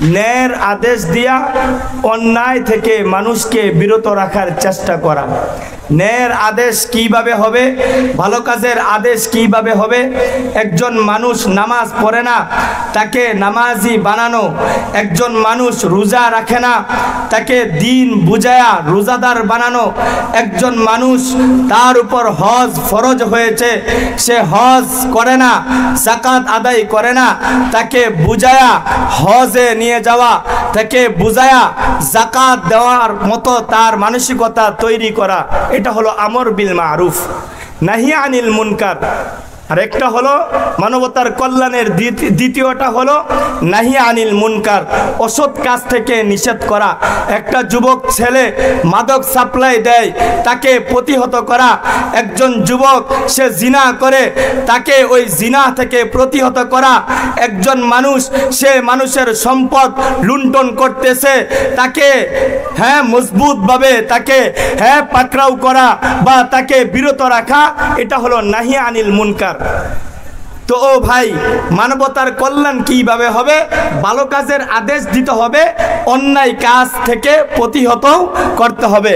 ন্যায়ের আদেশ দিয়া অন্যায় থেকে মানুষকে বিরত রাখার চেষ্টা করা। ন্যায়ের আদেশ কিভাবে হবে, ভালো কাজের আদেশ কিভাবে হবে? একজন মানুষ নামাজ পড়ে না, তাকে নামাজি বানানো। একজন মানুষ রোজা রাখে না, তাকে দিন বুঝায়া রোজাদার বানানো। একজন মানুষ, তার উপর হজ ফরজ হয়েছে, সে হজ করে না, যাকাত আদায় করে না, তাকে বুঝায়া হজে নিয়ে যাওয়া, তাকে বুঝায়া যাকাত দেওয়ার মতো তার মানসিকতা তৈরি করা। এটা হলো আমর বিল মারুফ, নাহি আনিল মুনকার। আর একটা হলো মানবতার কল্যাণের দ্বিতীয়টা হলো নাহি আনিল মুনকার, অসৎ কাজ থেকে নিষেধ করা। একটা যুবক ছেলে মাদক সাপ্লাই দেয়, তাকে প্রতিহত করা। একজন যুবক সে জিনা করে, তাকে ওই জিনা থেকে প্রতিহত করা। একজন মানুষ সে মানুষের সম্পদ লুণ্ঠন করতেছে, তাকে মজবুতভাবে তাকে পাকড়াও করা বা তাকে বিরত রাখা। এটা হলো নাহি আনিল মুনকার। তো ও ভাই, মানবতার কল্যাণ কিভাবে হবে? ভালো কাজের আদেশ দিতে হবে, অন্যায় কাজ থেকে প্রতিহত করতে হবে।